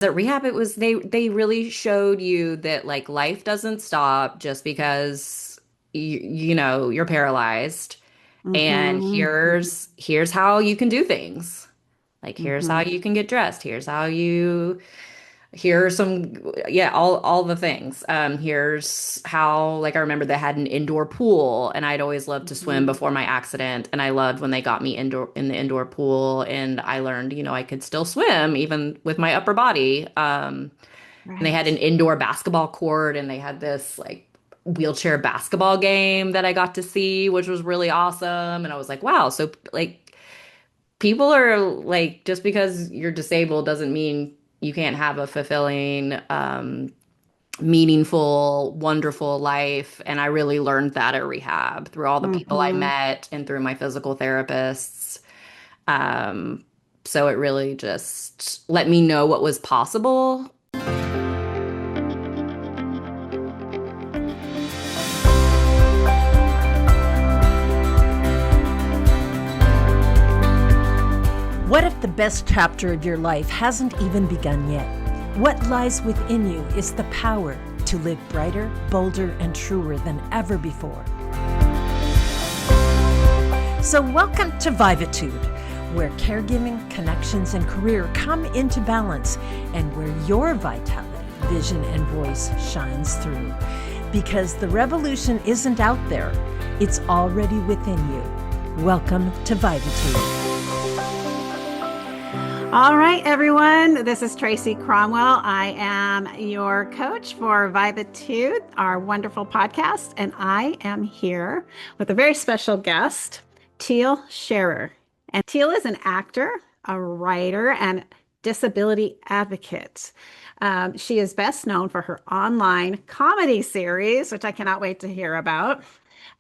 at rehab, it was they really showed you that like life doesn't stop just because you're paralyzed. And Mm-hmm. here's how you can do things. Like here's how Mm-hmm. you can get dressed. Here are some, yeah, all the things. Here's how, like, I remember they had an indoor pool, and I'd always loved to swim Mm-hmm. before my accident, and I loved when they got me in the indoor pool, and I learned, I could still swim even with my upper body. And they had an Right. indoor basketball court, and they had this like wheelchair basketball game that I got to see, which was really awesome. And I was like, wow, so like people are like, just because you're disabled doesn't mean you can't have a fulfilling, meaningful, wonderful life. And I really learned that at rehab through all the people I Mm-hmm. met and through my physical therapists. Um, so it really just let me know what was possible. What if the best chapter of your life hasn't even begun yet? What lies within you is the power to live brighter, bolder, and truer than ever before. So, welcome to Vivatude, where caregiving, connections, and career come into balance, and where your vitality, vision, and voice shines through. Because the revolution isn't out there, it's already within you. Welcome to Vivatude. All right, everyone. This is Tracy Cromwell. I am your coach for Vivatude, our wonderful podcast, and I am here with a very special guest, Teal Sherer. And Teal is an actor, a writer, and disability advocate. She is best known for her online comedy series, which I cannot wait to hear about,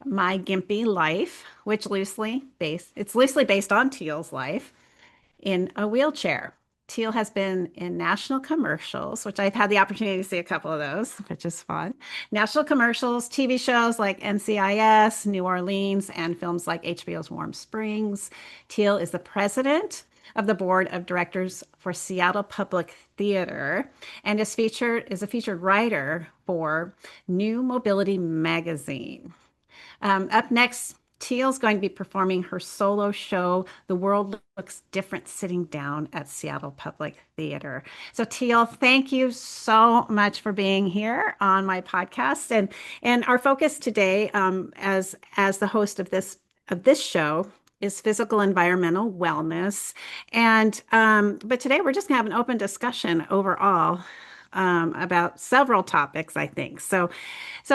My Gimpy Life, which it's loosely based on Teal's life in a wheelchair. Teal has been in national commercials, which I've had the opportunity to see a couple of those, which is fun. National commercials, TV shows like NCIS, New Orleans, and films like HBO's Warm Springs. Teal is the president of the board of directors for Seattle Public Theater and is a featured writer for New Mobility magazine. Up next, Teal's going to be performing her solo show, The World Looks Different Sitting Down at Seattle Public Theater. So, Teal, thank you so much for being here on my podcast. And our focus today, as the host of this show, is physical environmental wellness. And but today we're just gonna have an open discussion overall about several topics, I think. So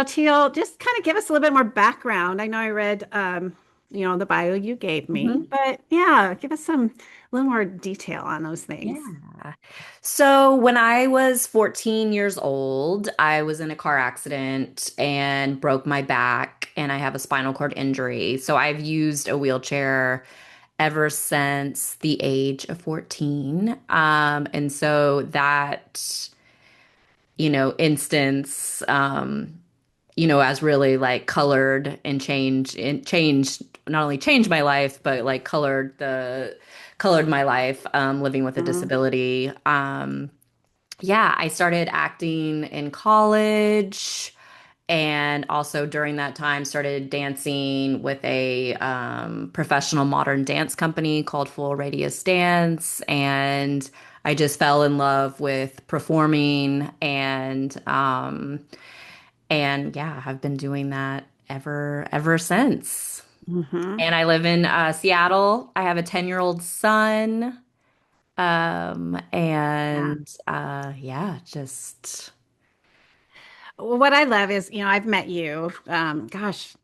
Teal, just kind of give us a little bit more background. I know I read, the bio you gave me, Mhm. but yeah, give us a little more detail on those things. Yeah. So when I was 14 years old, I was in a car accident and broke my back, and I have a spinal cord injury. So I've used a wheelchair ever since the age of 14. And so that, instance, has really like colored and changed, not only changed my life, but like colored my life, living with a Mhm. disability. Yeah, I started acting in college, and also during that time started dancing with a professional modern dance company called Full Radius Dance. And I just fell in love with performing, and yeah, I've been doing that ever since. Mhm. And I live in Seattle. I have a 10-year-old son. Yeah. And yeah, just Well, what I love is, I've met you, gosh,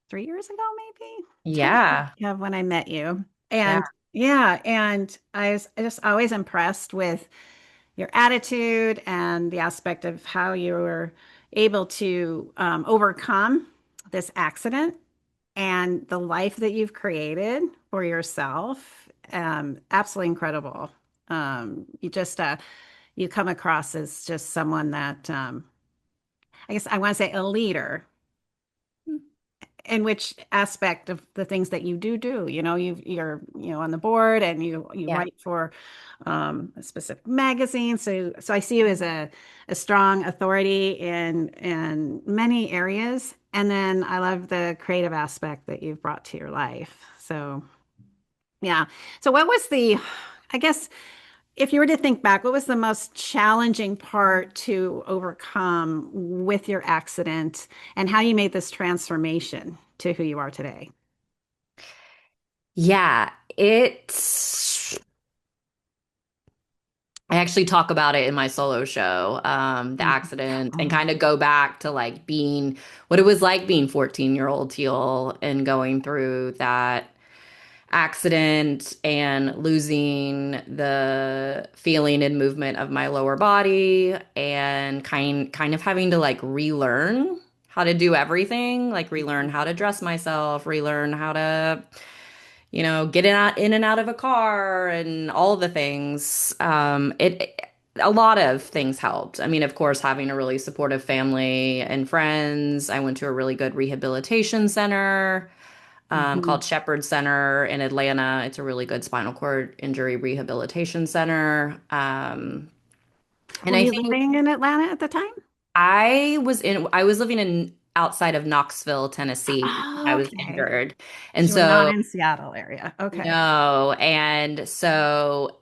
3 years ago, maybe 10 yeah, of when I met you. yeah. And yeah, and I was just always impressed with your attitude and the aspect of how you were able to overcome this accident and the life that you've created for yourself. Absolutely incredible. You come across as just someone that I guess I want to say a leader in which aspect of the things that you do? You're on the board and you Yeah. write for a specific magazine. So I see you as a strong authority in many areas. And then I love the creative aspect that you've brought to your life. So yeah. So what was I guess if you were to think back, what was the most challenging part to overcome with your accident and how you made this transformation to who you are today? Yeah, it's I actually talk about it in my solo show, the Mhm. accident, and Oh, kind of go back to like being what it was like being 14-year-old Teal and going through that accident and losing the feeling and movement of my lower body and kind of having to like relearn how to do everything, like relearn how to dress myself, relearn how to get in and out of a car and all the things. A lot of things helped. I mean, of course, having a really supportive family and friends. I went to a really good rehabilitation center mhm. called Shepherd Center in Atlanta. It's a really good spinal cord injury rehabilitation center. And Were I you think living in Atlanta at the time? I was living in outside of Knoxville, Tennessee. I Oh, was okay. injured. And So you were not so in Seattle area. Okay. no, and so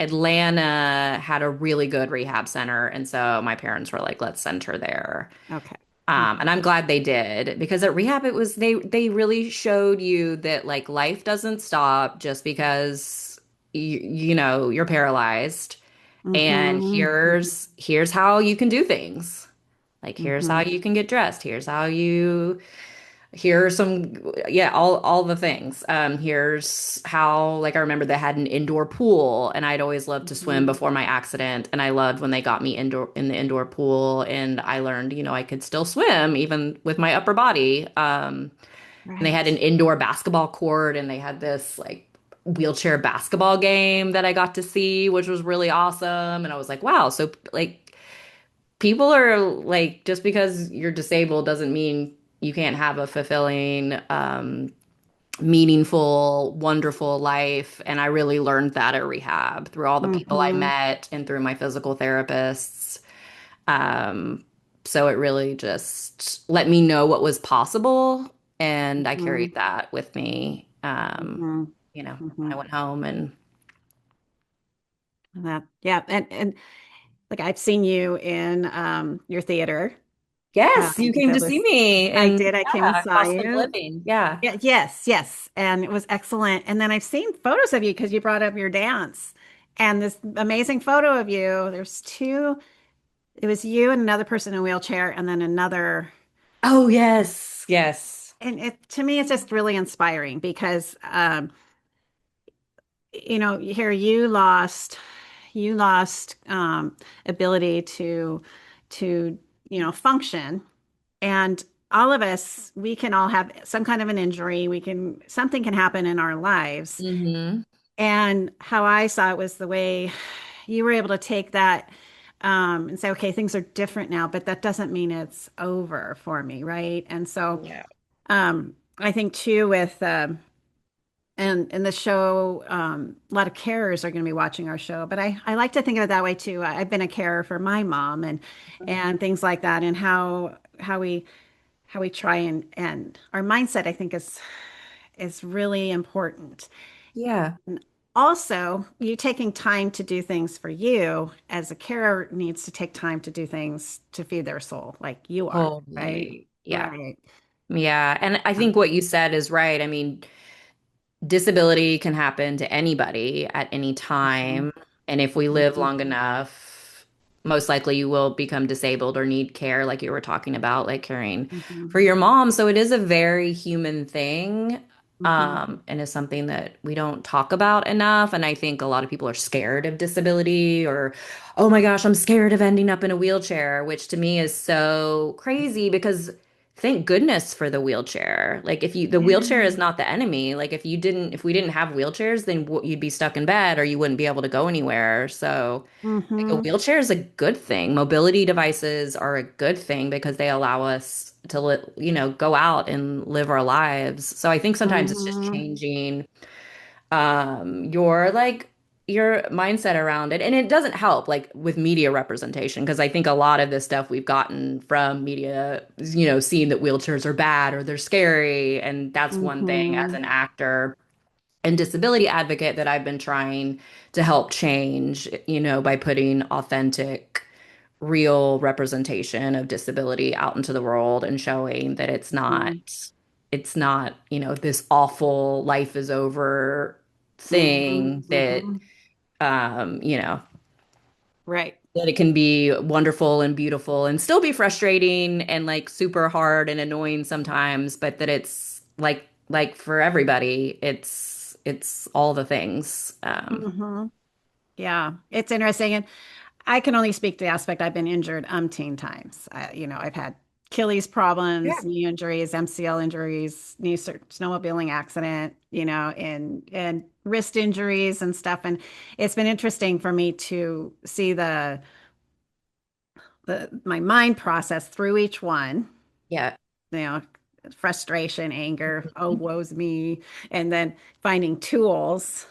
Atlanta had a really good rehab center, and so my parents were like, "Let's send her there." Okay. And I'm glad they did because at rehab it was they really showed you that like life doesn't stop just because you're paralyzed, and Mm-hmm. here's how you can do things. Like here's how Mm-hmm. you can get dressed. Here are some, yeah, all the things. Here's how, like I remember they had an indoor pool, and I'd always loved to swim Mm-hmm. before my accident, and I loved when they got me in the indoor pool, and I learned, I could still swim even with my upper body. And they had an Right. indoor basketball court, and they had this like wheelchair basketball game that I got to see, which was really awesome. And I was like, wow, so like people are like, just because you're disabled doesn't mean you can't have a fulfilling, meaningful, wonderful life. And I really learned that at rehab through all the people I Mm-hmm. met and through my physical therapists. Um, so it really just let me know what was possible. And I Mm-hmm. carried that with me, Mm-hmm. when Mm-hmm. I went home. And Yeah, and like I've seen you in your theater. yes, you came That to see was me. I And did. I came and yeah, saw cost of you. living. Yeah. Yeah, yes, and it was excellent. And then I've seen photos of you because you brought up your dance, and this amazing photo of you. There's two. It was you and another person in a wheelchair, and then another. Oh, yes. Yes. And it to me, it's just really inspiring because here you lost ability to function, and all of us, we can all have some kind of an injury. Something can happen in our lives. Hmm. And how I saw it was the way you were able to take that and say, okay, things are different now, but that doesn't mean it's over for me, right? And so Yeah. I think too with and in the show, a lot of carers are going to be watching our show, but I like to think of it that way too. I've been a carer for my mom and things like that, and how we try and our mindset, I think is really important. Yeah. And also, you taking time to do things for you as a carer needs to take time to do things to feed their soul, like you are, right? Totally. Yeah. Right. Yeah. And I Um, think what you said is right. I mean, disability can happen to anybody at any mhm, time. And if we live mhm, long enough, most likely you will become disabled or need care, like you were talking about, like caring mhm, for your mom. So it is a very human thing. mhm, And is something that we don't talk about enough. And I think a lot of people are scared of disability or, oh my gosh, I'm scared of ending up in a wheelchair, which to me is so crazy because thank goodness for the wheelchair. Like the wheelchair Yeah. is not the enemy. Like if we didn't have wheelchairs, then you'd be stuck in bed or you wouldn't be able to go anywhere. So like a Mm-hmm. wheelchair is a good thing. Mobility devices are a good thing because they allow us to go out and live our lives. So I think sometimes it's just Mm-hmm. changing your mindset around it. And it doesn't help like with media representation because I think a lot of this stuff we've gotten from media, seeing that wheelchairs are bad or they're scary. And that's one thing as Mm-hmm. an actor and disability advocate that I've been trying to help change, by putting authentic, real representation of disability out into the world and showing that it's not, this awful life is over thing that Mm-hmm. um, you know, Right. that it can be wonderful and beautiful and still be frustrating and like super hard and annoying sometimes, but that it's like for everybody, it's all the things. Mm-hmm. Yeah, it's interesting. And I can only speak to the aspect I've been injured umpteen times. I've had Achilles Yeah. problems, knee injuries, MCL injuries, snowmobiling accident, and wrist injuries and stuff. And it's been interesting for me to see the my mind process through each one, Yeah. you know, frustration, anger, oh, woe's me, and then finding tools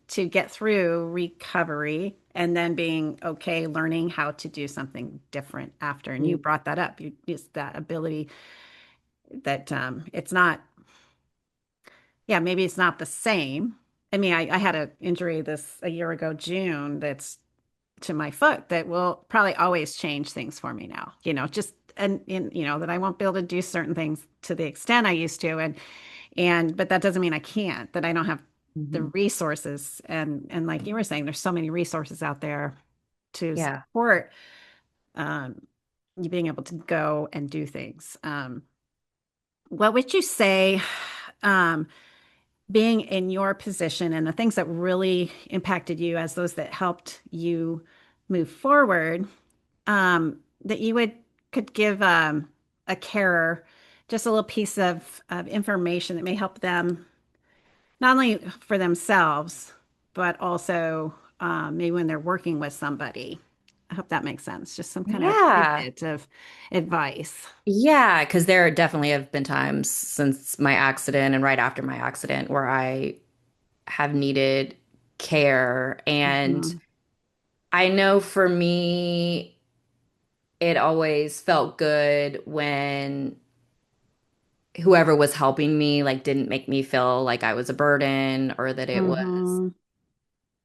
to get through recovery and then being okay, learning how to do something different after. And you brought that up. It's that ability that it's not, yeah, maybe it's not the same. I mean, I had an injury this a year ago, June, that's to my foot that will probably always change things for me now, just that I won't be able to do certain things to the extent I used to. But that doesn't mean I can't, that I don't have the Mhm. resources. And like you were saying, there's so many resources out there to Yeah. support you being able to go and do things. What would you say, um, being in your position and the things that really impacted you as those that helped you move forward, that you could give a carer just a little piece of information that may help them not only for themselves, but also maybe when they're working with somebody. I hope that makes sense. Just some kind of Yeah. tidbit of advice. Yeah, because there definitely have been times since my accident and right after my accident where I have needed care. And Hmm. I know for me, it always felt good when whoever was helping me like didn't make me feel like I was a burden or that it was Hmm.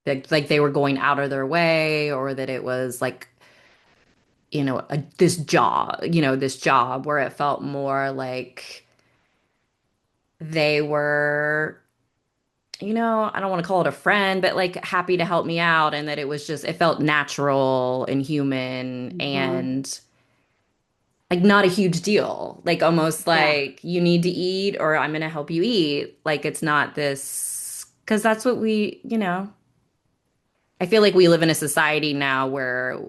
like they were going out of their way or that it was like, this job where it felt more like they were, I don't want to call it a friend, but like happy to help me out and that it felt natural and human Hmm. and like not a huge deal. Like almost Yeah. like you need to eat or I'm gonna help you eat. Like it's not this because that's what I feel like we live in a society now where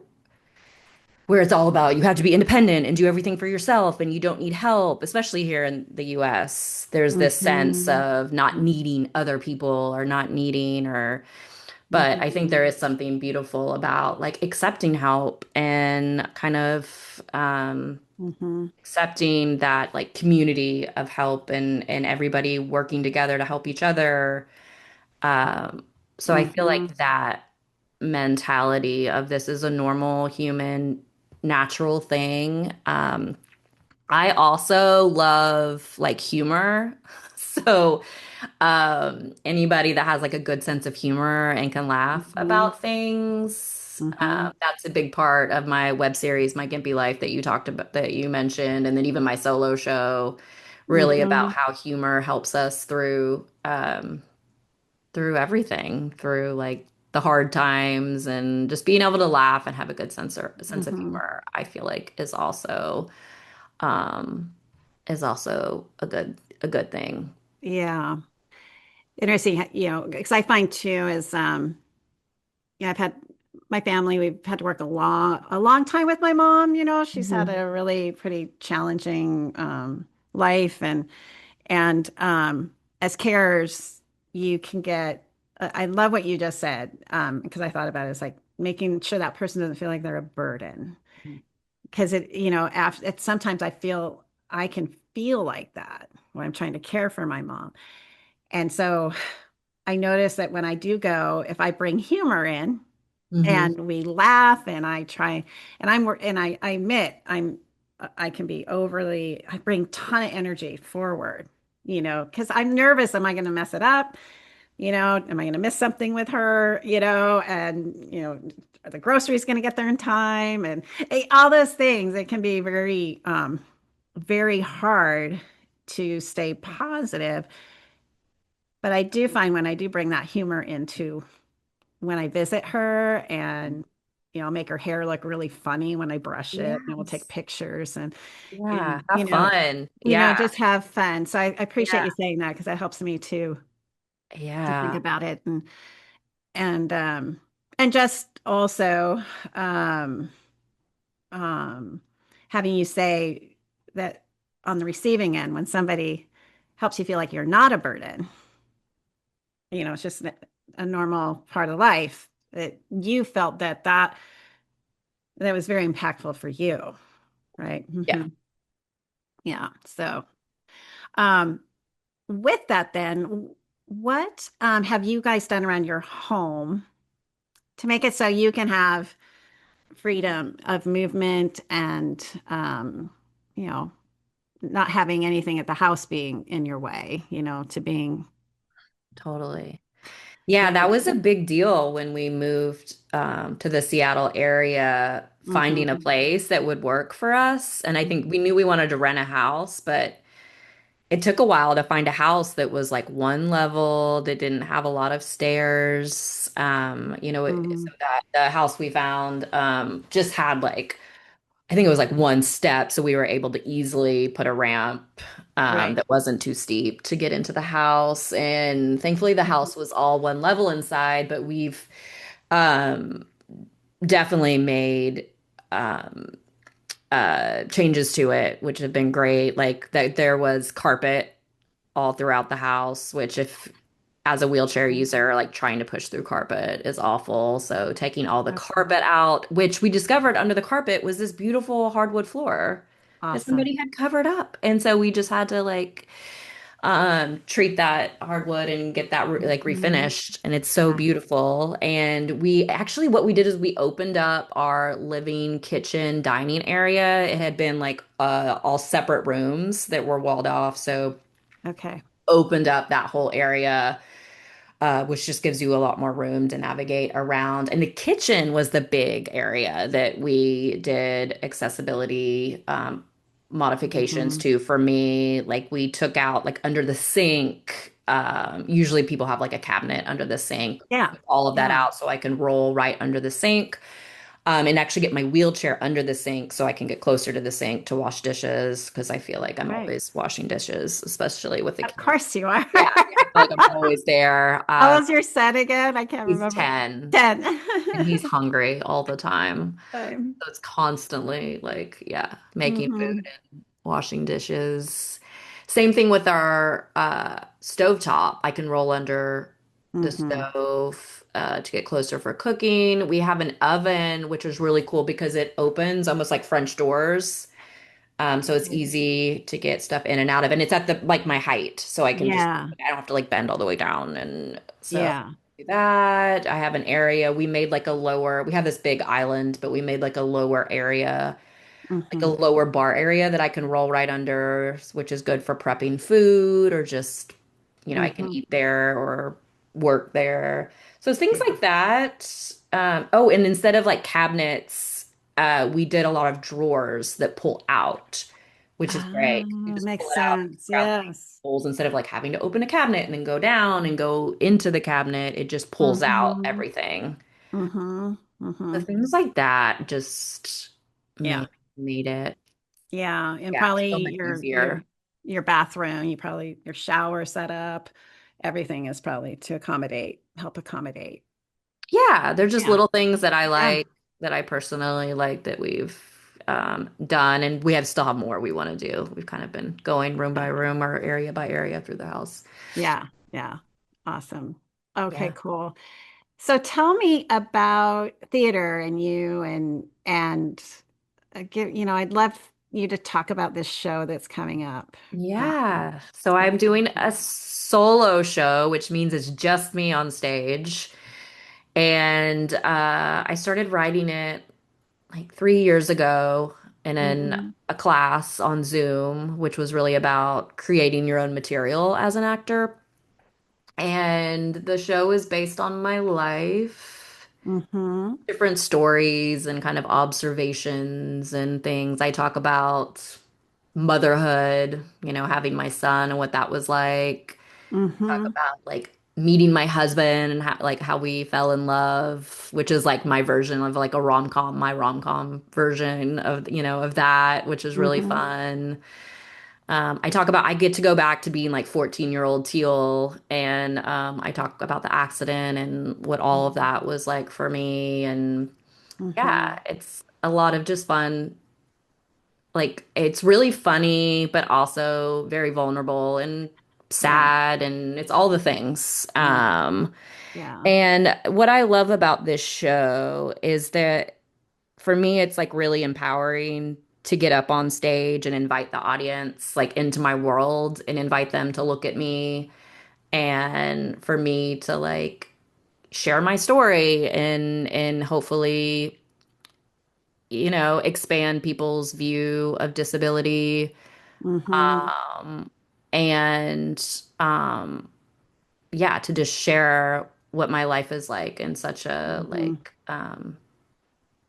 it's all about you have to be independent and do everything for yourself and you don't need help, especially here in the US. There's this sense Hmm. of not needing other people or not needing or but I think Hmm. there is something beautiful about like accepting help and kind of Hmm. accepting that like community of help and everybody working together to help each other. Um, so I feel Hmm. like that mentality of this is a normal human natural thing. I also love like humor. So anybody that has like a good sense of humor and can laugh Hmm. about things. Hmm. That's a big part of my web series, My Gimpy Life, that you talked about, that you mentioned, and then even my solo show, really about Hmm. how humor helps us through everything, through like the hard times, and just being able to laugh and have a good sense of Hmm. humor. I feel like um, is also a good thing. Yeah. Interesting, because I find too is, yeah, I've had my family, we've had to work a long time with my mom. She's had Mhm. a really pretty challenging life, and as carers, you can get. I love what you just said because I thought about it. It's like making sure that person doesn't feel like they're a burden. Because after sometimes I can feel like that when I'm trying to care for my mom. And so I notice that when I do go, if I bring humor in Mhm. and we laugh and I try and I admit I can be I bring a ton of energy forward, because I'm nervous. Am I going to mess it up? Am I going to miss something with her? And are the groceries going to get there in time? And all those things. It can be very hard to stay positive. But I do find when I do bring that humor into when I visit her and make her hair look really funny when I brush it, and we'll take Yes. pictures Yeah. and Have fun. Yeah. just have fun. So I appreciate Yeah. you saying that because that helps me to think Yeah. about it and and just also um um having you say that on the receiving end when somebody helps you feel like you're not a burden, it's just a normal part of life that you felt that was very impactful for you, right? Yeah. Yeah. So, um, with that, then, what have you guys done around your home to make it so you can have freedom of movement and, you know, not having anything at the house being in your way, to being, Totally. Yeah, yeah. that was a big deal when we moved to the Seattle area, finding a Hmm. place that would work for us. And I think we knew we wanted to rent a house, but it took a while to find a house that was like one level, that didn't have a lot of stairs. Hmm. So that the house we found just had like I think it was like one step, so we were able to easily put a ramp Right. that wasn't too steep to get into the house. And thankfully, the Mhm. house was all one level inside, but we've um, definitely made um, changes to it, which have been great. Like that, there was carpet all throughout the house, which if as a wheelchair user, like trying to push through carpet is awful. So taking all the Okay. carpet out, which we discovered under the carpet was this beautiful hardwood floor that Awesome. somebody had covered up. And so we just had to like treat that hardwood and get that like Mhm. refinished, and it's so Yeah. beautiful. And we actually what we did is we opened up our living kitchen dining area. It had been like all separate rooms that were walled off, so Okay. opened up that whole area, which just gives you a lot more room to navigate around. And the kitchen was the big area that we did accessibility modifications Hmm. to. For me, like we took out like under the sink. Usually people have like a cabinet under the sink. Yeah. Took all of that Yeah. out so I can roll right under the sink. And actually get my wheelchair under the sink so I can get closer to the sink to wash dishes because I feel like I'm Right. always washing dishes, especially with the Of kids. course you are. Yeah, I feel like I'm always there. How was your set again? I can't He's remember. 10 10. and he's hungry all the time. Time. So it's constantly like, yeah, making food Hmm. and washing dishes. Same thing with our stovetop. I can roll under the Hmm. stove to get closer for cooking. We have an oven, which is really cool because it opens almost like French doors. So it's easy to get stuff in and out of, and it's at the like my height, so I can just Yeah. I don't have to like bend all the way down, and so Yeah. do that. I have an area. We made like a lower. We have this big island, but we made like a lower area, like a Hmm. lower bar area that I can roll right under, which is good for prepping food or just I can Hmm. eat there or work there. So things Yeah. like that. Oh, and instead of like cabinets, we did a lot of drawers that pull out, which is great. You Oh, just makes pull it out sense. around Yes. holes instead of like having to open a cabinet and then go down and go into the cabinet. It just pulls out Hmm. everything. Hmm. The Hmm. things like that just Yeah. made it, Yeah. And yeah, probably so much easier. your bathroom, your shower set up, everything is probably to help accommodate. Yeah, they're just Yeah. little things that I Yeah. like, that I personally like, that we've done, and we have still have more we want to do. We've kind of been going room by room or area by area through the house. Yeah. Yeah. Awesome. Okay, Yeah. cool. So tell me about theater and you and give, I'd love you to talk about this show that's coming up. Yeah. So What I'm is it doing a called? solo show, which means it's just me on stage. And I started writing it like 3 years ago in Hmm. a class on Zoom, which was really about creating your own material as an actor. And the show is based on my life, Hmm. different stories and kind of observations and things. I talk about motherhood, having my son and what that was like. Talk Hmm. about like meeting my husband and how we fell in love, which is like my version of like a rom-com, my rom-com version of that, which is really Hmm. fun. I get to go back to being like 14-year-old Teal, and I talk about the accident and what all of that was like for me. And Hmm. yeah, it's a lot of just fun. Like it's really funny, but also very vulnerable and Yeah. sad, and it's all the things. Yeah. Yeah. And what I love about this show is that for me, it's like really empowering to get up on stage and invite the audience like into my world and invite them to look at me, and for me to like share my story and hopefully, expand people's view of disability. Hmm. Um, and yeah, to just share what my life is like in such a Hmm. like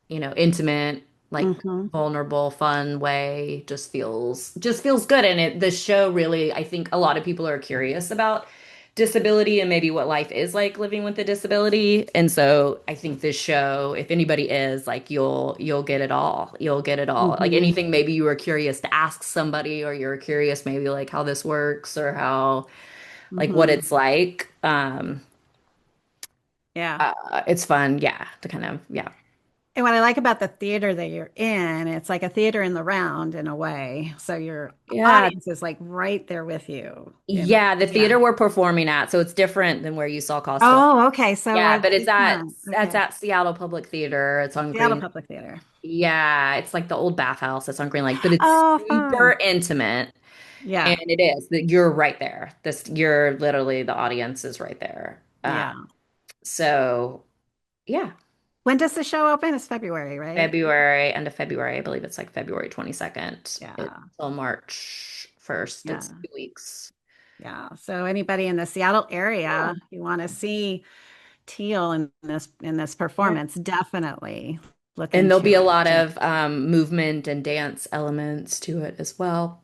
intimate, like Hmm. vulnerable, fun way just feels good. And the show really, I think a lot of people are curious about disability and maybe what life is like living with a disability. And so I think this show, if anybody is like, you'll get it all. You'll get it all. Like Hmm. anything maybe you were curious to ask somebody, or you're curious maybe like how this works, or how like what Hmm. it's like. Yeah. It's fun, yeah, to kind of, yeah. And what I like about the theater that you're in, it's like a theater in the round in a way. So your Yeah, audience is like right there with you, yeah, the Yeah. theater we're performing at, so it's different than where you saw Costa. Oh, okay. So Yeah, but it's it's at fun. it's Okay. at Seattle Public Theater. It's on Seattle Green. Public Theater. Yeah, it's like the old bathhouse. It's on Green Lake, but it's Oh, super fun. intimate, and Yeah. it is that you're right there. You're literally, the audience is right there. Yeah. So yeah, When does the show open? It's February, right? February, end of February, I believe it's like February 22nd Yeah. until March 1st. It's Yeah. 2 weeks. Yeah. So anybody in the Seattle Yeah. area, you want to see Teal in this Yeah. performance, definitely look And there'll into be a lot it. of movement and dance elements to it as well,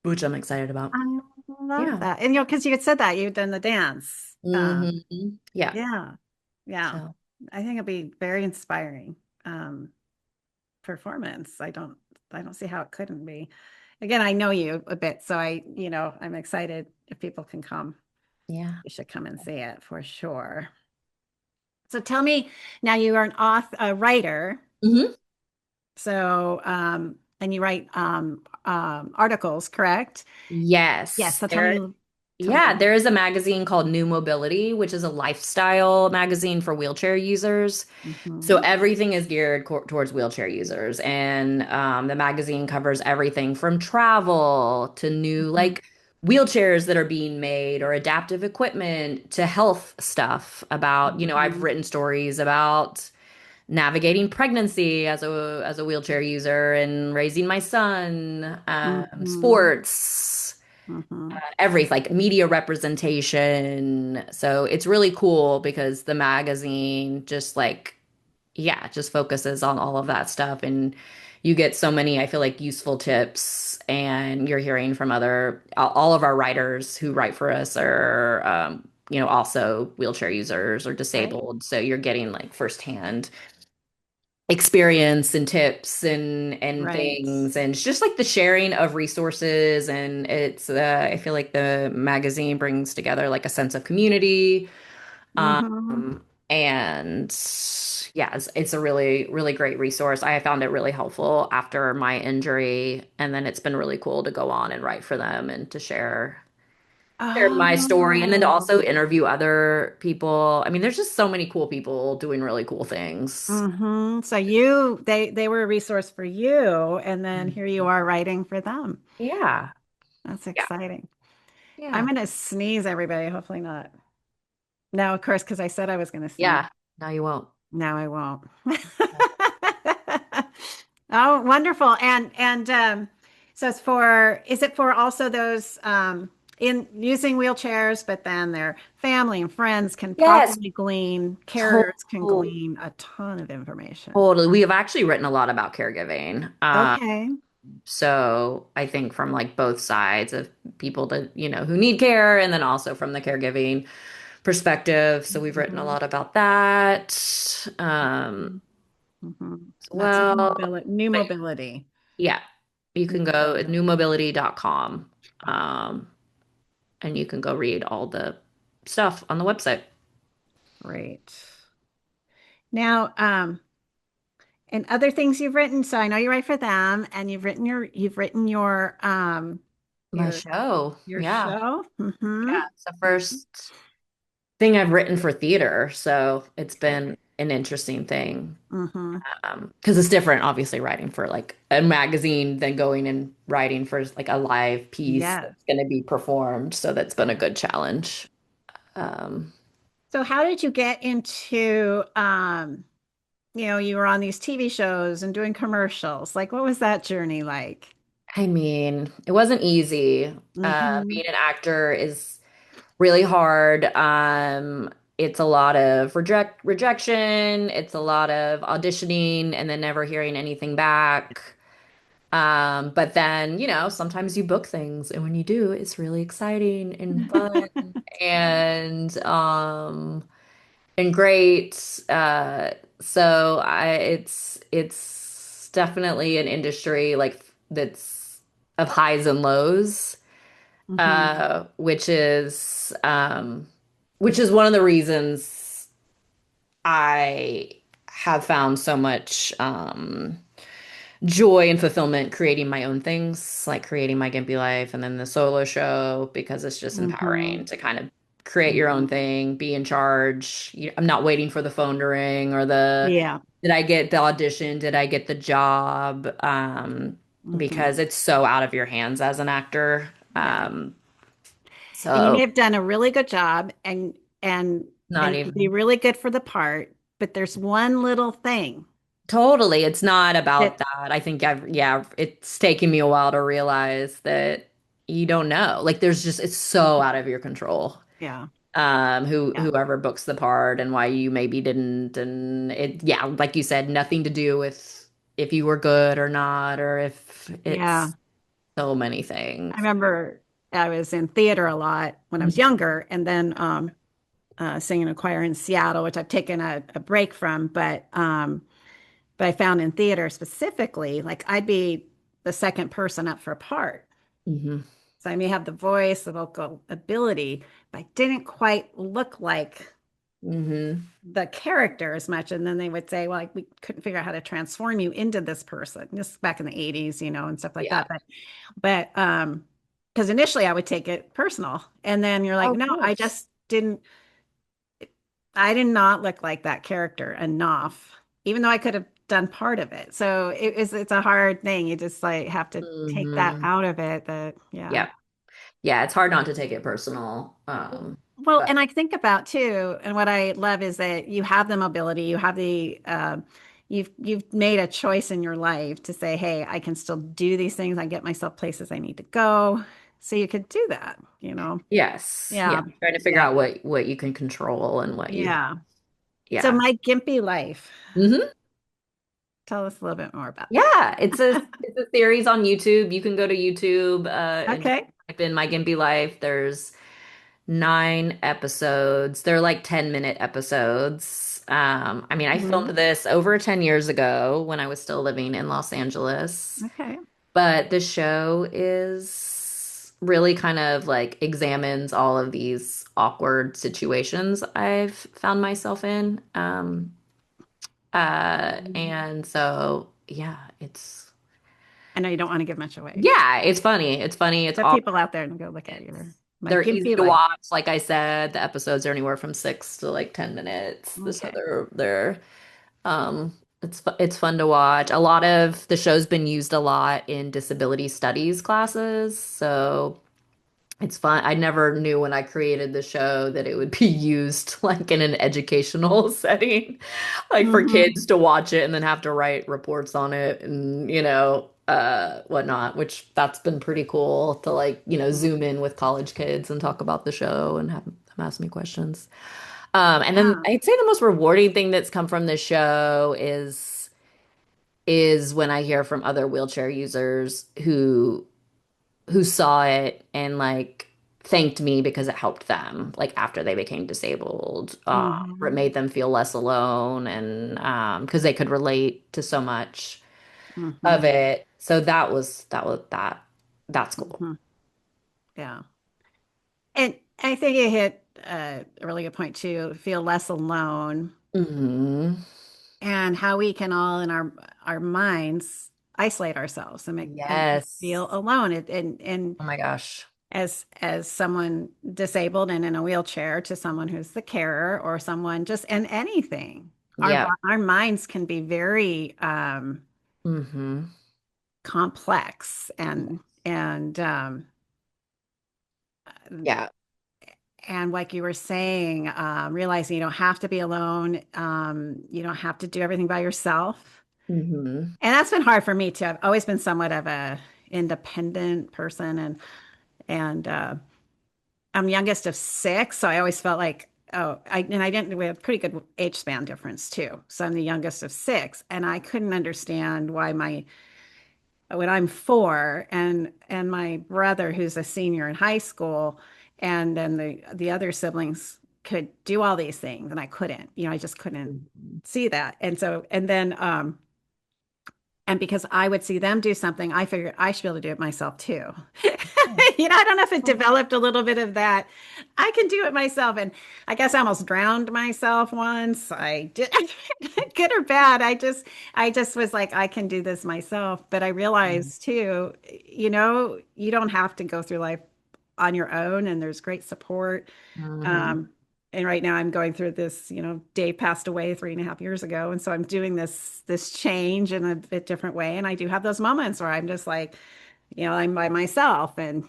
which I'm excited about. I love Yeah. that. And because you had said that you've done the dance. Yeah. Yeah. Yeah. So, I think it'll be very inspiring performance. I don't see how it couldn't be. Again, I know you a bit, so I'm excited if people can come. yeah. You should come and see it for sure. So tell me, now you are an author, a writer. Hmm. So, and you write articles, correct? Yes. Yes. So tell me Yeah, about there is a magazine called New Mobility, which is a lifestyle magazine for wheelchair users. it. So Hmm. everything is geared towards wheelchair users, and the magazine covers everything from travel to new Hmm. like wheelchairs that are being made, or adaptive equipment, to health stuff. I've Hmm. written stories about navigating pregnancy as a wheelchair user, and raising my son, Hmm. sports, Hmm. every like media representation. So it's really cool because the magazine just like, yeah, just focuses on all of that stuff. And you get so many, I feel like, useful tips, and you're hearing from all of our writers who write for us are, also wheelchair users or Right. disabled. So you're getting like firsthand experience and tips and Right. things, and it's just like the sharing of resources. And it's I feel like the magazine brings together like a sense of community. Hmm. And yeah, it's a really, really great resource. I found it really helpful after my injury. And then it's been really cool to go on and write for them and to share my story and then to Oh. also interview other people. I mean, there's just so many cool people doing really cool things. So they were a resource for you, and then here you are writing for them. Yeah. That's Yeah. exciting. I'm Yeah. gonna sneeze, everybody. Hopefully not. No, of course, because I said I was gonna sneeze. Yeah. No, you won't. No, I won't. Oh, wonderful. And so it's for, is it for also those in using wheelchairs, but then their family and friends can Yes, probably glean, carriers can totally. glean a ton of information. Totally. We have actually written a lot about caregiving. Okay. So I think from like both sides of people to, who need care and then also from the caregiving perspective. So we've written a Mhm. lot about that Mhm. as That's well. new But mobility. yeah, you New can go at mobility. newmobility.com and you can go read all the stuff on the website. Great. Now, and other things you've written. So I know you write for them, and you've written My your show. your Yeah. show. Yeah. It's the first thing I've written for theater. So it's Okay. been an interesting thing. Mm-hmm. Because it's different, obviously, writing for like a magazine than going and writing for like a live piece Yes. that's going to be performed. So that's been a good challenge. Um, So how did you get into you were on these TV shows and doing commercials. Like what was that journey like? I mean, it wasn't easy. Mm-hmm. Being an actor is really hard. It's a lot of rejection. It's a lot of auditioning and then never hearing anything back. But then, sometimes you book things, and when you do, it's really exciting and fun and and great. So it's definitely an industry like that's of highs and lows, Mm-hmm. uh, which is um, which is one of the reasons I have found so much joy and fulfillment creating my own things, like creating My Gimpy Life and then the solo show, because it's just Mm-hmm. empowering to kind of create your own thing, be in charge. I'm not waiting for the phone to ring or Yeah. did I get the audition? Did I get the job? Mm-hmm. Because it's so out of your hands as an actor. Yeah. And you may So have done a really good job and not and be even really good for the part, but there's one little thing totally. It's not about that that. I think yeah, it's taken me a while to realize that you don't know. Like it's so out of your control. yeah. Yeah. Whoever books the part and why you maybe didn't. And it, yeah, like you said, nothing to do with if you were good or not, or if Yeah. it's so many I things. remember I was in theater a lot when I was Mhm. younger and then singing in a choir in Seattle, which I've taken a break from, but I found in theater specifically, like I'd be the second person up for a part. Mhm. So I may have the voice, the vocal ability, but I didn't quite look like Mhm. the character as much. And then they would say, well, like, we couldn't figure out how to transform you into this person. This is back in the 80s, and stuff like Yeah. that. But because initially I would take it personal. And then you're like, Oh, of no, course. I did not look like that character enough, even though I could have done part of it. So it's a hard thing. You just like have to take that Mhm. out of it. That yeah. Yeah. Yeah, it's hard not to take it personal. Well, But and I think about too, and what I love is that you have the mobility, you have you've made a choice in your life to say, hey, I can still do these things. I get myself places I need to go. So you could do that. yes, yeah, Yeah. trying to figure Yeah. out what you can control and what you, Yeah. So yeah. my gimpy life. Hmm. Tell us a little bit more about Yeah, it's a series on YouTube. You can go to YouTube that. and just Okay. type in My Gimpy Life. There's 9 episodes. They're like 10-minute episodes. I mean, I Hmm. filmed this over 10 years ago when I was still living in Los Angeles. Okay. But the show is really kind of like examines all of these awkward situations I've found myself in. And so yeah, I know you don't want to give much away. yeah, it's funny. It's funny. It's Put awkward. people out there and go look at your It's My they're easy Gimpy to Life. watch. Like I said, the episodes are anywhere from 6 to like 10 minutes. So Okay. they're it's fun to watch. A lot of the show's been used a lot in disability studies classes, so it's fun. I never knew when I created the show that it would be used like in an educational setting, like for Hmm. kids to watch it and then have to write reports on it and, whatnot, which that's been pretty cool to like, zoom in with college kids and talk about the show and have them ask me questions. And then Yeah. I'd say the most rewarding thing that's come from this show is when I hear from other wheelchair users who saw it and like thanked me because it helped them like after they became disabled, or it Hmm. made them feel less alone and because they could relate to so much of Hmm. it. So that's cool. Hmm. Yeah. And I think you hit a really good point too. Feel less alone, Hmm. and how we can all in our minds isolate ourselves and Yes. feel alone. And Oh my gosh. as someone disabled and in a wheelchair to someone who's the carer or someone just in anything, Yeah. our minds can be very Hmm. complex Yeah. and like you were saying, realizing you don't have to be alone, you don't have to do everything by yourself. Hmm. And that's been hard for me too. I've always been somewhat of a independent person, and I'm youngest of six, so I always felt like, I didn't, we have a pretty good age span difference too. So I'm the youngest of six, and I couldn't understand why when I'm four and my brother who's a senior in high school, and then the other siblings could do all these things and I couldn't, I just couldn't see that. And because I would see them do something, I figured I should be able to do it myself too. I don't know if it developed a little bit of that. I can do it myself. And I guess I almost drowned myself once. I did good or bad. I just was like, I can do this myself. But I realized too, you don't have to go through life on your own, and there's great support. Hmm. Um, and right now I'm going through this, Dave passed away 3.5 years ago. And so I'm doing this change in a bit different way. And I do have those moments where I'm just like, I'm by myself and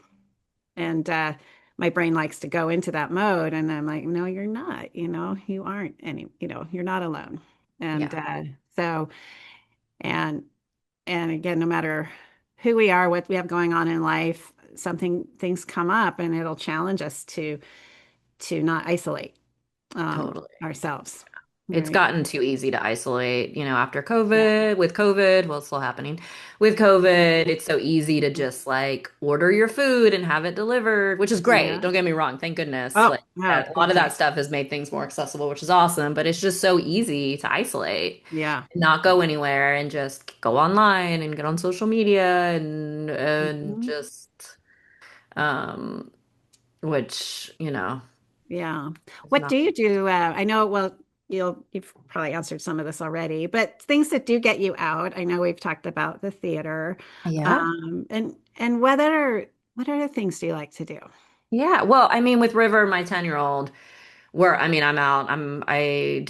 my brain likes to go into that mode. And I'm like, no, you're not, you aren't you're not alone. And Yeah, so, and, and again, no matter who we are, what we have going on in life, things come up and it'll challenge us to not isolate totally. ourselves. It's Right. gotten too easy to isolate, after Yeah. COVID, well, it's still happening. With COVID, it's so easy to just like order your food and have it delivered, which is great. Yeah. Don't get me wrong. Thank goodness. Oh, Like, yeah. yeah, a lot of that Okay. stuff has made things more accessible, which is awesome, but it's just so easy to isolate, Yeah. not go anywhere and just go online and get on social media and Mhm. just, um, which, Yeah. is What do not. you do? I know, well, you've probably answered some of this already, but things that do get you out. I know we've talked about the theater. Yeah. And what other things do you like to do? Yeah. Well, I mean, with River, my 10-year-old, where I mean, I'm out. I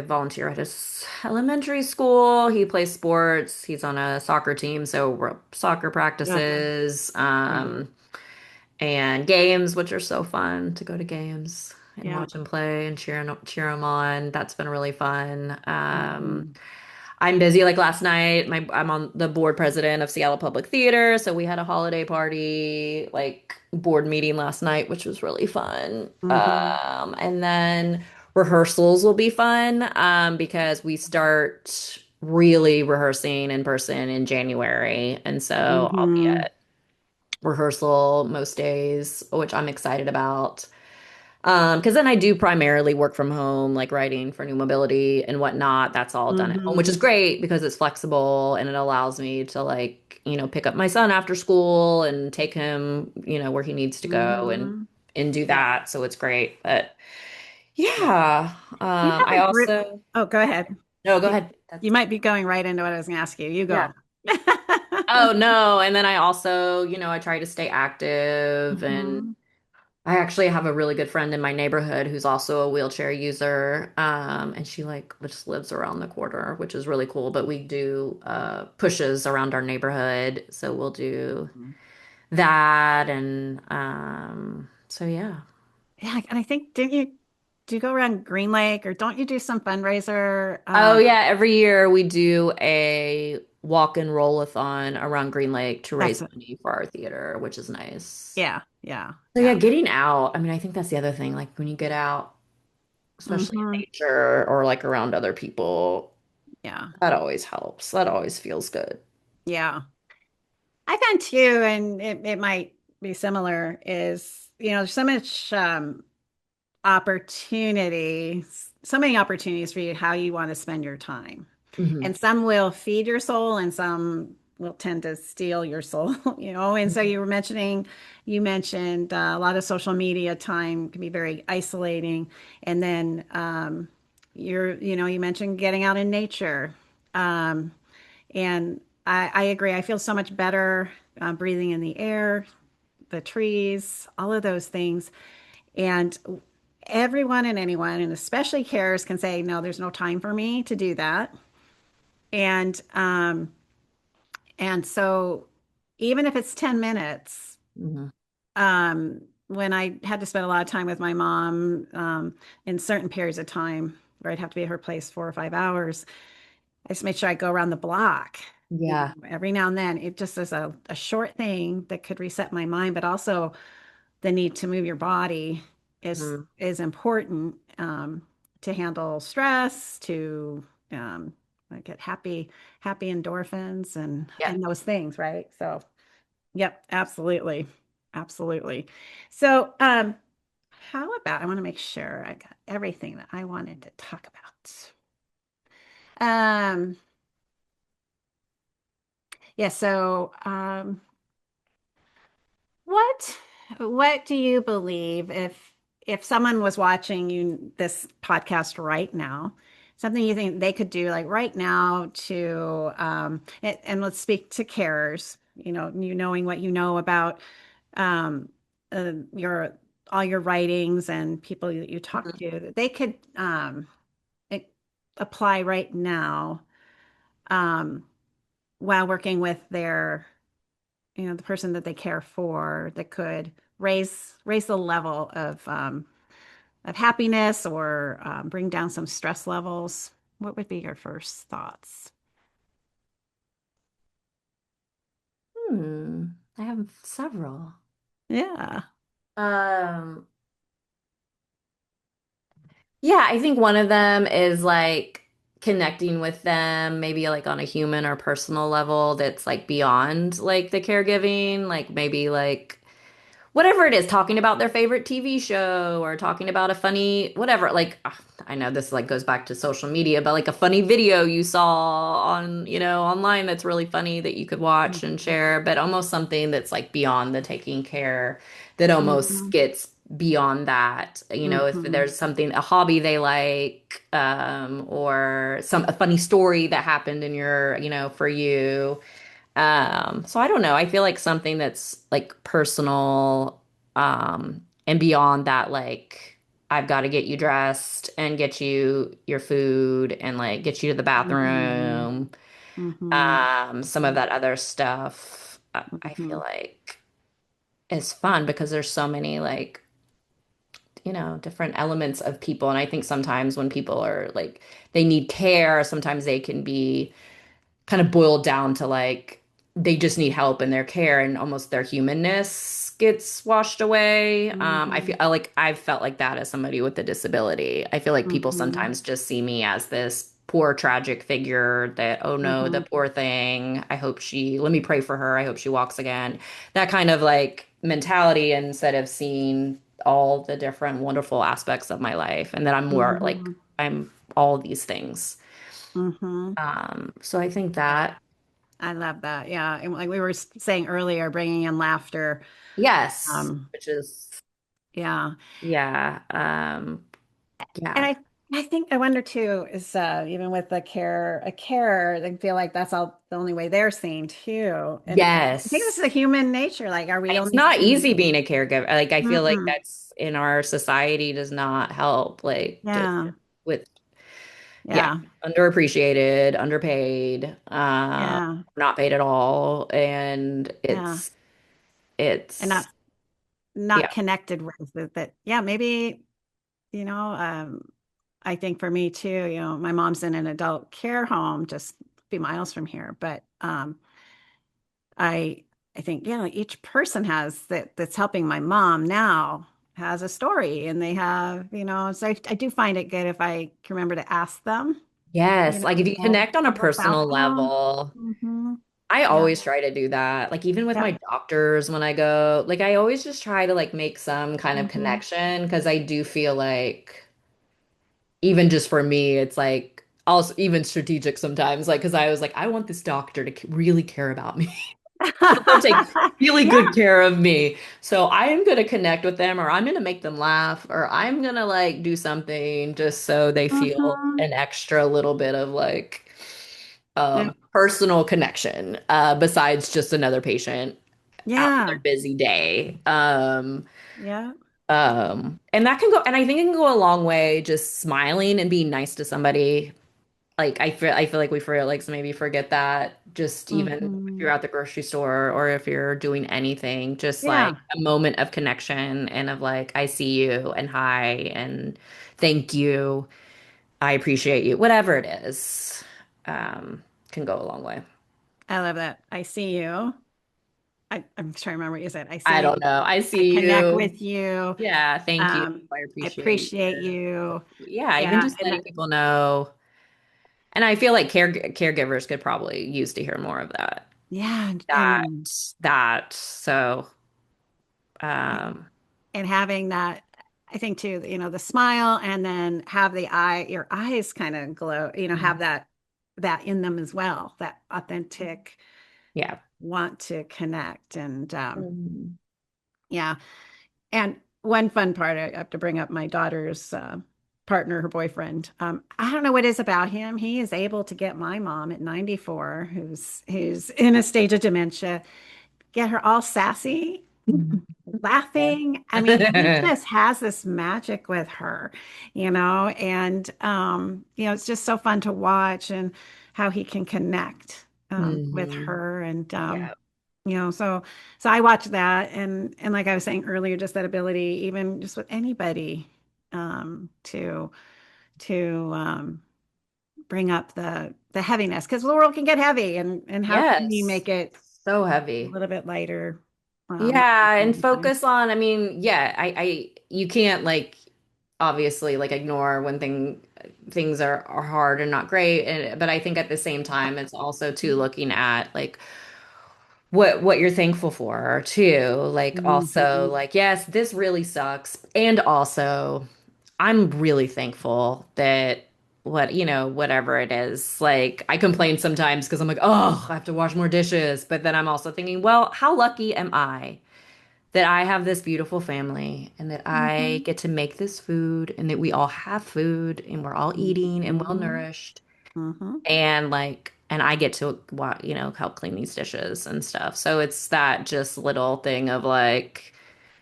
volunteer at his elementary school. He plays sports. He's on a soccer team, so we're soccer Yeah. practices, Yeah. and games, which are so fun to go to games and Yeah. watch him play and cheer him on. That's been really fun. Mhm. I'm busy. Like last night, I'm on the board president of Seattle Public Theater, so we had a holiday party, like board meeting last night, which was really fun. Mhm. And then rehearsals will be fun, because we start really rehearsing in person in January, and so I'll be Mhm. at rehearsal most days, which I'm excited about. Because then I do primarily work from home, like writing for New Mobility and whatnot. That's all done at home, which is Mhm. great because it's flexible and it allows me to like like, pick up my son after school and take him, where he needs to go Hmm. and do Yeah. that. So it's great. But Yeah. yeah, Do you I have a group? also Oh, go ahead. no, go You, ahead. you might be going right into what I was going to ask you. You Yeah. go. Oh no. And then I also, I try to stay active, and Hmm. I actually have a really good friend in my neighborhood who's also a wheelchair user. And she like just lives around the corner, which is really cool. But we do pushes around our neighborhood. So we'll do that, and so yeah. Yeah, and I think didn't you do you go around Green Lake or don't you do some fundraiser? Oh yeah, every year we do a walk and roll-a-thon around Green Lake to That's raise it. money for our theater, which is nice. Yeah, yeah, So yeah, yeah. getting out. I mean, I think that's the other thing. Like when you get out, especially in Hmm. nature or like around other people, Yeah, that always helps. That always feels good. yeah. I found too, and it might be similar, is there's so much opportunity, so many opportunities for you how you want to spend your time. Hmm. And some will feed your soul and some will tend to steal your soul, And so you mentioned a lot of social media time can be very isolating. And then you mentioned getting out in nature. Um, and I agree. I feel so much better breathing in the air, the trees, all of those things. And everyone and anyone, and especially carers, can say, no, there's no time for me to do that. And so even if it's 10 minutes, Hmm. when I had to spend a lot of time with my mom in certain periods of time where I'd have to be at her place 4 or 5 hours, I just made sure I go around the block. Yeah. Every now and then, it just is a short thing that could reset my mind, but also the need to move your body Mhm. is important to handle stress, to like get happy endorphins Yeah. and those things, right? So, yep, absolutely, absolutely. So, how about I want to make sure I got everything that I wanted to talk about. Um, yeah. So, What what do you believe if someone was watching you this podcast right now, something you think they could do like right now to and let's speak to carers, you knowing what you know about um your all your writings and people that you talk Mhm. to that they could a- apply right now um while working with their the person that they care for that could raise the level of happiness or bring down some stress levels. What would be your first thoughts? I have several. Yeah. Um, yeah, I think one of them is like connecting with them, maybe like on a human or personal level that's like beyond like the caregiving, like maybe like whatever it is, talking about their favorite TV show or talking about a funny whatever. Like I know this like goes back to social media, but like a funny video you saw on, online that's really funny that you could watch and Mhm. share, but almost something that's like beyond the taking care, that almost Mhm. gets beyond that. If Mhm. there's something, a hobby they like, or a funny story that happened in your, for you. So I don't know. I feel like something that's like personal, and beyond that, like I've got to get you dressed and get you your food and like get you to the Mhm. bathroom. Mhm. Some of that other stuff, I feel Mhm. like is fun because there's so many like, different elements of people. And I think sometimes when people are like, they need care, sometimes they can be kind of boiled down to like they just need help in their care, and almost their humanness gets washed away. I feel Mhm. like I've felt like that as somebody with a disability. I feel like people Mhm. sometimes just see me as this poor tragic figure that, oh no, the Mhm. poor thing. Let me pray for her. I hope she walks again. That kind of like mentality, instead of seeing all the different wonderful aspects of my life, and that I'm more like Mhm. I'm all these things. Mhm. So I think Yeah. that. I love that. Yeah. And like we were saying earlier, bringing in laughter. Yes, Um, which is yeah. yeah, And yeah. I think I wonder too is even with a carer, they feel like that's all the only way they're seen too. And I think this Yes. is a human nature. Like, are And we it's only not seeing? easy being a caregiver. Like I feel like Mm-mm. that's in our society does not help. Like just Yeah. with yeah, Yeah. underappreciated, underpaid, Yeah. not paid at all. And Yeah. And it's not yeah. connected with it, that. Yeah. Maybe, you know, I think for me too, my mom's in an adult care home just a few miles from here, but I I think, like each person has that's helping my mom now has a story, and they have, so I do find it good if I can remember to ask them, Yes. Like if you more connect on a about personal them. level, Hmm. I Yeah. always try to do that. Like even with Yep. my doctors when I go, like I always just try to like make some kind of Hmm. connection because I do feel like even just for me, it's like also even strategic sometimes. Like because I was like, I want this doctor to really care about me. They'll take really good Yeah. care of me. So I am going to connect with them or I'm going to make them laugh or I'm going to like do something just so they feel Hmm. an extra little bit of like Yep. personal connection besides just another patient out of their Yeah. busy day. Yeah. And that can go, and I think it can go a long way just smiling and being nice to somebody. Like I feel like we forget like maybe forget that just even if Hmm. you're at the grocery store or if you're doing anything, just like Yeah. a moment of connection and of like I see you and hi and thank you. I appreciate you. Whatever it is, can go a long way. I love that. I see you. I'm trying to remember what you said. I I see don't you. know. I I see connect you. with you. Yeah, thank you. I I appreciate appreciate you. you. Yeah, even Yeah. just letting people know. And I feel like caregivers could probably use to hear more of that. Yeah. That that. So um And having that, I think too, the smile, and then have your eyes kind of glow, have that in them as well, that authentic yeah. want to connect. And Mhm. yeah. And one fun part, I have to bring up my daughter's partner, her boyfriend. I don't know what it is about him. He is able to get my mom at 94, who's in a stage of dementia, get her all sassy, laughing. I mean, he Yeah. just has this magic with her, and it's just so fun to watch, and how he can connect with Hmm. her. And Yeah. so I watch that, and like I was saying earlier, just that ability, even just with anybody, to bring up the heaviness, because the world can get heavy, and how can you Yes. make it So a heavy. little bit lighter, most Yeah, of and the time. focus on, I mean, yeah, you can't like obviously like ignore when things are hard and not great. And but I think at the same time it's also too looking at like what you're thankful for too. Like also Mhm. like, yes, this really sucks. And also I'm really thankful that whatever it is. Like I complain sometimes because I'm like, oh, I have to wash more dishes. But then I'm also thinking, well, how lucky am I that I have this beautiful family and that I Mhm. get to make this food and that we all have food and we're all eating and well Mhm. nourished Mhm. and like and I get to help clean these dishes and stuff. So it's that just little thing of like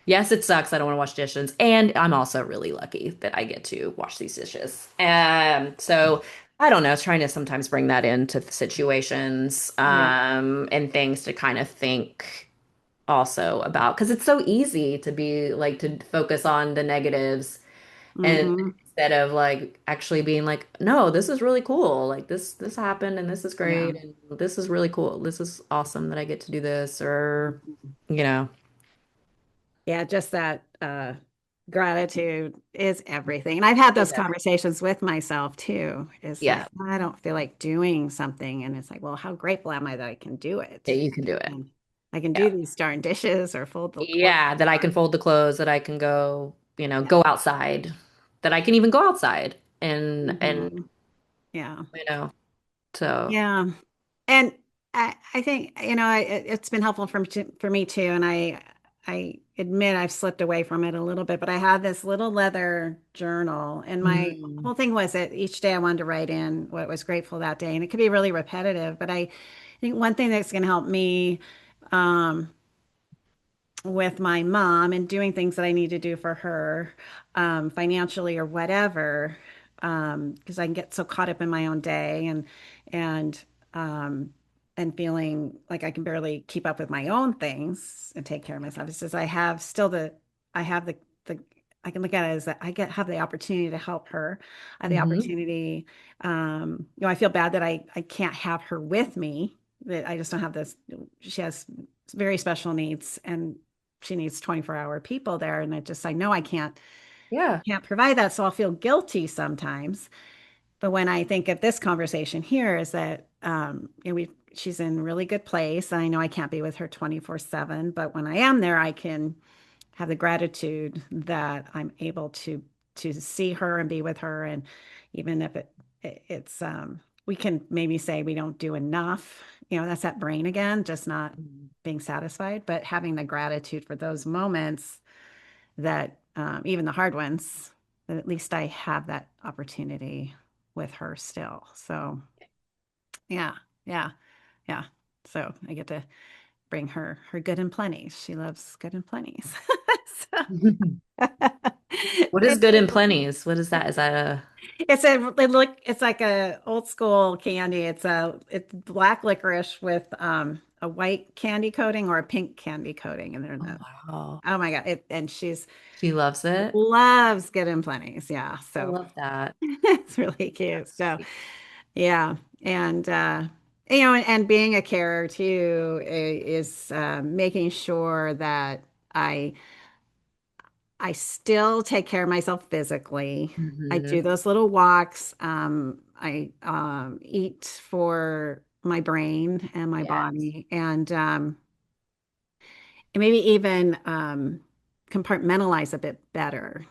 yes, it sucks. I don't want to wash dishes. And I'm also really lucky that I get to wash these dishes. So I don't know, trying to sometimes bring that into the situations Yeah. and things to kind of think also about because it's so easy to be like to focus on the negatives and Mhm. instead of like actually being like, no, this is really cool. Like this happened and this is Yeah. great and this is really cool. This is awesome that I get to do this or Mhm. you know, Yeah, just that gratitude is everything. And I've had is those everything. conversations with myself too. It's Yeah. like, I don't feel like doing something. And it's like, well, how grateful am I that I can do Yeah, it? you can do it. And I can Yeah. do these darn dishes or fold the clothes. Yeah, that I can fold the clothes, that I can go, go outside, that I can even go outside and Hmm. Yeah. you know, so Yeah. And I think, it's been helpful for me too. And I admit I've slipped away from it a little bit, but I had this little leather journal, and my Mm. whole thing was that each day I wanted to write in what was grateful that day. And it could be really repetitive, but I think one thing that's going to help me, um, with my mom and doing things that I need to do for her, financially or whatever, because I can get so caught up in my own day and um, and feeling like I can barely keep up with my own things and take care of myself. It's just I have the I can look at it as that have the opportunity to help her. I have the Hmm. opportunity. I feel bad that I can't have her with me. That I just don't have this. She has very special needs, and she needs 24-hour people there. And I know Yeah. can't provide that. So I'll feel guilty sometimes. But when I think of this conversation here is that, she's in a really good place. And I know I can't be with her 24/7, but when I am there, I can have the gratitude that I'm able to see her and be with her. And even if it's, we can maybe say we don't do enough, that's that brain again, just not Mhm. being satisfied, but having the gratitude for those moments that, even the hard ones, that at least I have that opportunity with her still. So yeah, yeah, yeah. So I get to bring her good and plenty. She loves good and plenties. So What is it, good in plenties? What is that? Is that a it's like a old school candy. It's black licorice with a white candy coating or a pink candy coating, and they're oh the wow. oh my God. And she's She loves it. loves good and plenties. Yeah. I So love that. it's really cute. That's So sweet. yeah. And and being a carer too is, making sure that I I still take care of myself physically. I do Hmm. those little walks. I eat for my brain and my Yes. body, and maybe even, compartmentalize a bit better,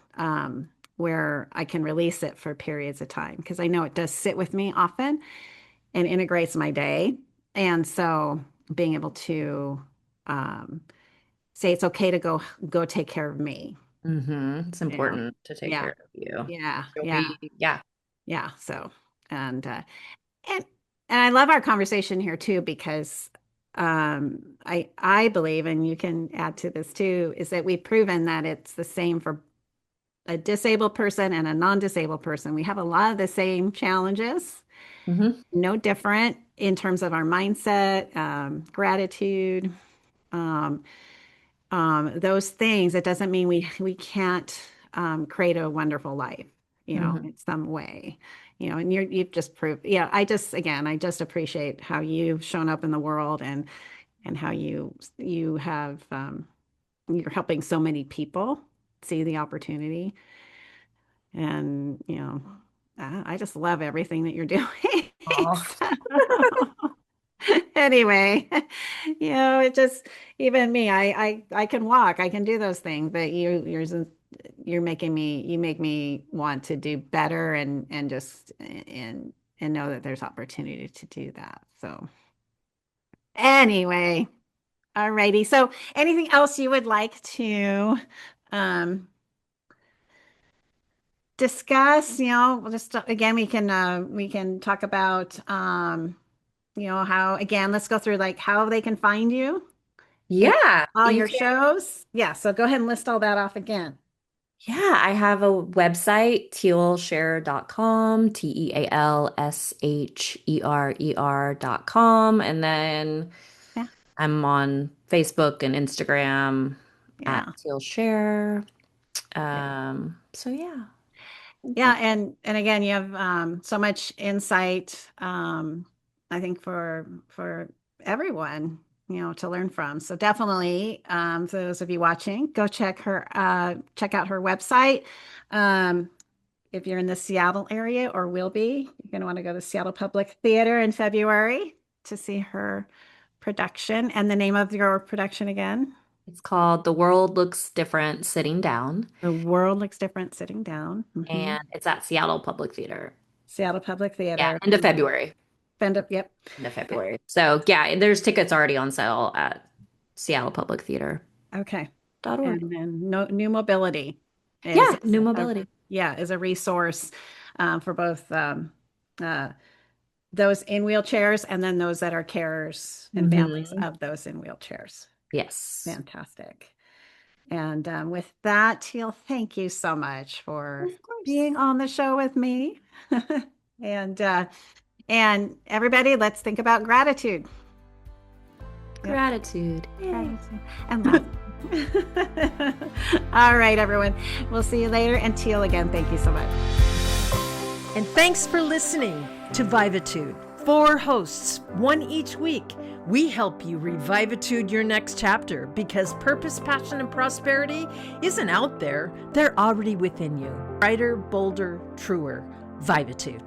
where I can release it for periods of time because I know it does sit with me often and integrates my day. And so being able to, um, say it's okay to go take care of me. It's Yeah. important to take Yeah. care of you. Yeah. You'll Yeah. be, yeah. Yeah. So, and and and I love our conversation here too because, I believe, and you can add to this too, is that we've proven that it's the same for a disabled person and a non-disabled person. We have a lot of the same challenges, Hmm. no different in terms of our mindset, gratitude, um, those things. It doesn't mean we can't, create a wonderful life, Hmm. in some way, and you've just proved, I just appreciate how you've shown up in the world and how you have, you're helping so many people see the opportunity. And, I just love everything that you're doing. Oh. So, anyway, it just, even me, I can walk, I can do those things, but you make me want to do better and just and know that there's opportunity to do that. So anyway, all righty. So anything else you would like to, um, discuss? We'll just again we can talk about, how, again, let's go through like how they can find you and Yeah, all you your can. shows. Yeah, so go ahead and list all that off again. Yeah, I have a website, tealsherer.com, tealsherer.com. And then Yeah, I'm on Facebook and Instagram at yeah, Teal Sherer. yeah. So yeah. Yeah, and again, you have, so much insight, I think for everyone, to learn from. So definitely, for those of you watching, go check out her website. Um, if you're in the Seattle area or will be, you're going to want to go to Seattle Public Theater in February to see her production. And the name of your production again? It's called The World Looks Different Sitting Down, The World Looks Different Sitting Down. and it's at Seattle Public Theater. Seattle Public Yeah, Theater. end of February. Yep. End of February. So yeah, there's tickets already on sale at Seattle Public Theater.org. Okay. And then New Mobility is Yeah, New Mobility. is a resource for both uh, those in wheelchairs and then those that are carers and families of those in wheelchairs. Yes. Fantastic. And with that, Teal, thank you so much for being on the show with me. And everybody, let's think about gratitude. Gratitude. Gratitude and love. All right, everyone. We'll see you later. And Teal, again, thank you so much. And thanks for listening to Vivatude. 4 hosts, 1 each week. We help you revivatude your next chapter because purpose, passion, and prosperity isn't out there. They're already within you. Brighter, bolder, truer. Vivatude.